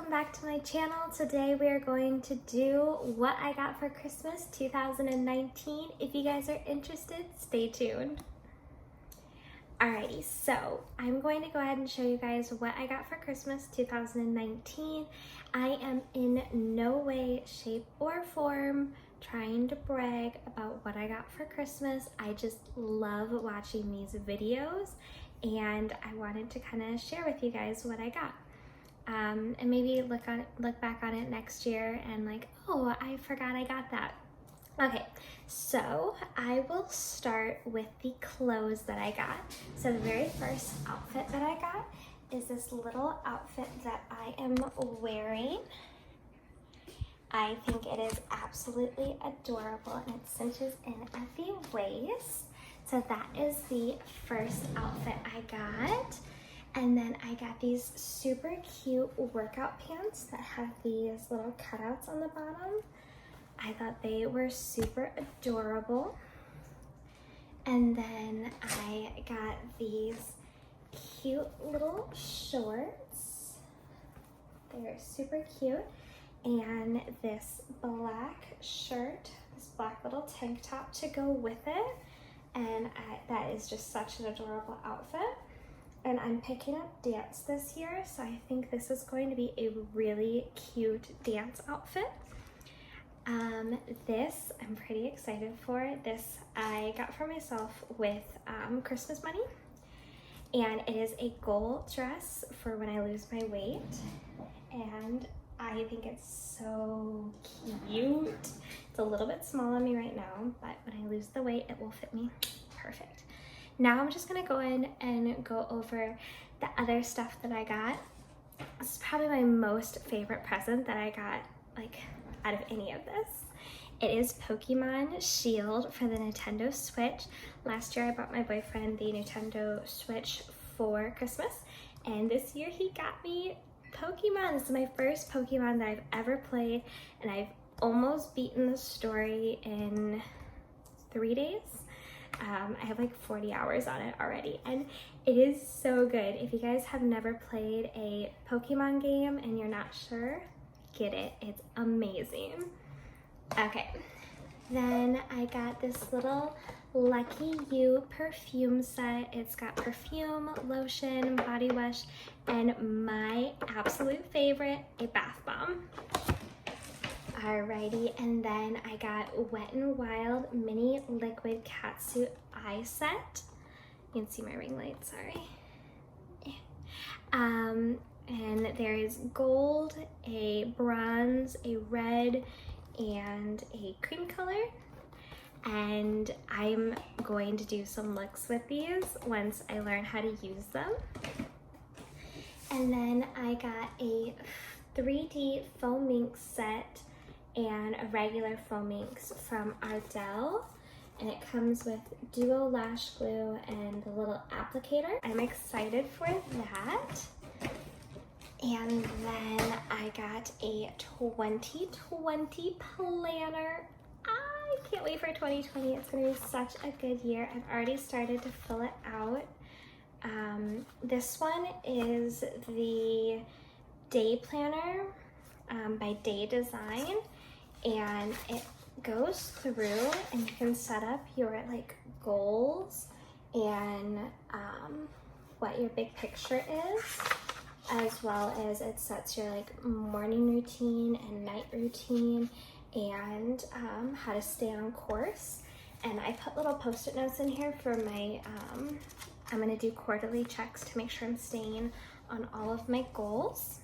welcome back to my channel. Today we are going to do what I got for Christmas 2019. If you guys are interested, stay tuned. Alrighty, so I'm going to go ahead and show you guys what I got for Christmas 2019. I am in no way, shape, or form trying to brag about what I got for Christmas. I just love watching these videos and I wanted to kind of share with you guys what I got. And maybe look back on it next year and like, oh, I forgot I got that. Okay, so I will start with the clothes that I got. So the very first outfit that I got is this little outfit that I am wearing. I think it is absolutely adorable and it cinches in at the waist. So that is the first outfit I got. And then I got these super cute workout pants that have these little cutouts on the bottom. I thought they were super adorable. And then I got these cute little shorts. They're super cute. And this black shirt, this black little tank top to go with it. And that is just such an adorable outfit. And I'm picking up dance this year, so I think this is going to be a really cute dance outfit. This I'm pretty excited for. This I got for myself with Christmas money. And it is a goal dress for when I lose my weight. And I think it's so cute. It's a little bit small on me right now, but when I lose the weight, it will fit me perfect. Now I'm just gonna go in and go over the other stuff that I got. This is probably my most favorite present that I got, like, out of any of this. It is Pokemon Shield for the Nintendo Switch. Last year I bought my boyfriend the Nintendo Switch for Christmas, and this year he got me Pokemon. This is my first Pokemon that I've ever played, and I've almost beaten the story in 3 days. I have like 40 hours on it already, and it is so good. If you guys have never played a Pokemon game and you're not sure, get it. It's amazing. Okay, then I got this little Lucky You perfume set. It's got perfume, lotion, body wash, and my absolute favorite, a bath bomb. Alrighty, and then I got Wet n Wild Mini Liquid Catsuit Eye Set. You can see my ring light, sorry. And there is gold, a bronze, a red, and a cream color. And I'm going to do some looks with these once I learn how to use them. And then I got a 3D foam ink set and a regular foam inks from Adele, and it comes with duo lash glue and the little applicator. I'm excited for that. And then I got a 2020 planner. I can't wait for 2020. It's gonna be such a good year. I've already started to fill it out. This one is the day planner by Day Design, and it goes through and you can set up your like goals and what your big picture is, as well as it sets your like morning routine and night routine and how to stay on course. And I put little post-it notes in here for my I'm gonna do quarterly checks to make sure I'm staying on all of my goals.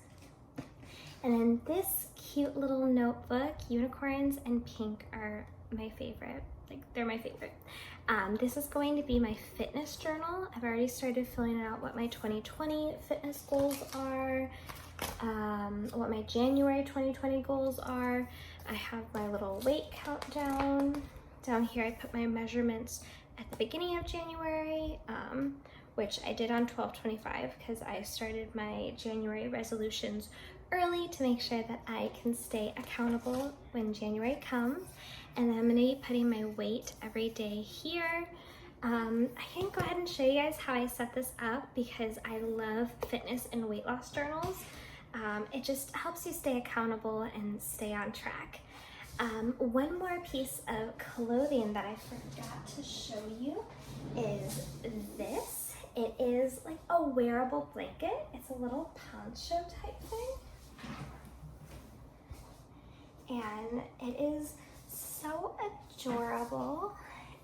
And then this cute little notebook, unicorns and pink are my favorite. Like, they're my favorite. This is going to be my fitness journal. I've already started filling out what my 2020 fitness goals are, what my January 2020 goals are. I have my little weight countdown. Down here I put my measurements at the beginning of January, which I did on 12/25 because I started my January resolutions early to make sure that I can stay accountable when January comes. And then I'm gonna be putting my weight every day here. I can go ahead and show you guys how I set this up because I love fitness and weight loss journals. it just helps you stay accountable and stay on track. One more piece of clothing that I forgot to show you is this. It is like a wearable blanket. It's a little poncho type thing. And it is so adorable.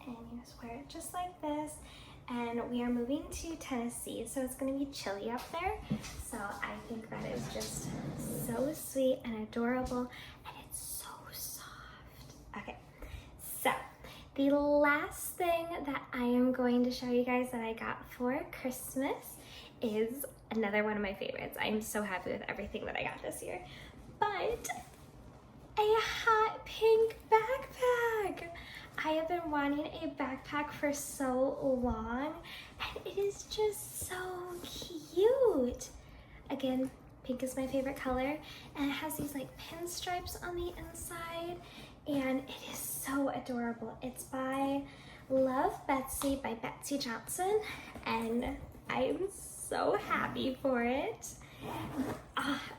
And you just wear it just like this. And we are moving to Tennessee, so it's gonna be chilly up there. So I think that is just so sweet and adorable, and it's so soft. Okay, so the last thing that I am going to show you guys that I got for Christmas is another one of my favorites. I'm so happy with everything that I got this year. But a hot pink backpack. I have been wanting a backpack for so long, and it is just so cute. Again, pink is my favorite color, and it has these like pinstripes on the inside, and it is so adorable. It's by Love Betsy by Betsy Johnson, and I'm so happy for it.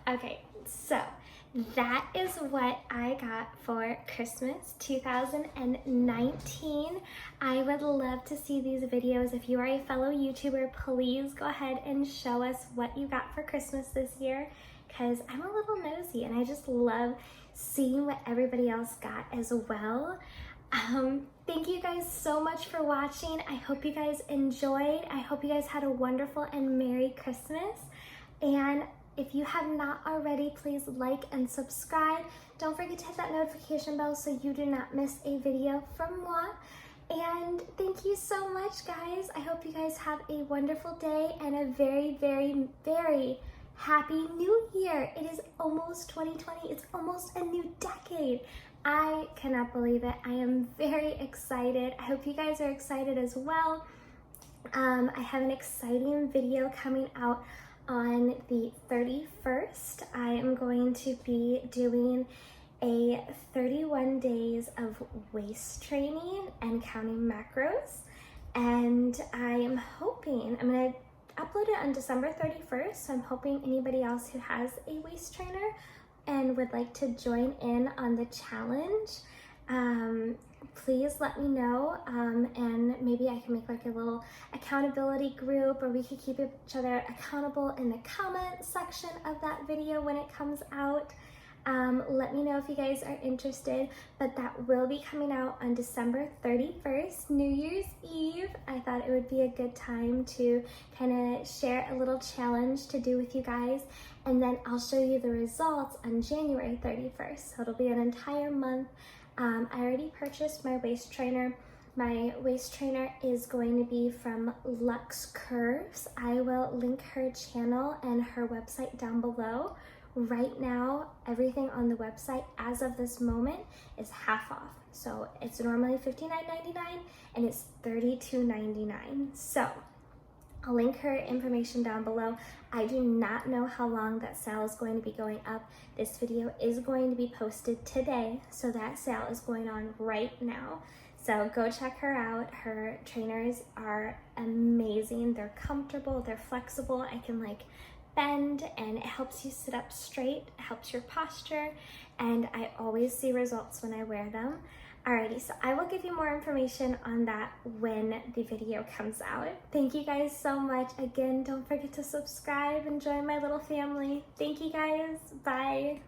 Okay, so that is what I got for Christmas 2019. I would love to see these videos. If you are a fellow YouTuber, please go ahead and show us what you got for Christmas this year, because I'm a little nosy and I just love seeing what everybody else got as well. Thank you guys so much for watching. I hope you guys enjoyed. I hope you guys had a wonderful and Merry Christmas. And if you have not already, please like and subscribe. Don't forget to hit that notification bell so you do not miss a video from moi. And thank you so much, guys. I hope you guys have a wonderful day and a very, very, very happy new year. It is almost 2020. It's almost a new decade. I cannot believe it. I am very excited. I hope you guys are excited as well. I have an exciting video coming out on the 31st. I am going to be doing a 31 days of waist training and counting macros, and I'm hoping, I'm going to upload it on December 31st, so I'm hoping anybody else who has a waist trainer and would like to join in on the challenge, please let me know, and maybe I can make like a little accountability group, or we could keep each other accountable in the comment section of that video when it comes out. Let me know if you guys are interested, but that will be coming out on December 31st, New Year's Eve. I thought it would be a good time to kind of share a little challenge to do with you guys, and then I'll show you the results on January 31st, so it'll be an entire month. I already purchased my waist trainer. My waist trainer is going to be from Luxe Curves. I will link her channel and her website down below. Right now, everything on the website as of this moment is half off. So it's normally $59.99 and it's $32.99. So I'll link her information down below. I do not know how long that sale is going to be going up. This video is going to be posted today, so that sale is going on right now. So go check her out. Her trainers are amazing. They're comfortable, they're flexible. I can like bend and it helps you sit up straight, it helps your posture, and I always see results when I wear them. Alrighty, so I will give you more information on that when the video comes out. Thank you guys so much. Again, don't forget to subscribe and join my little family. Thank you guys. Bye.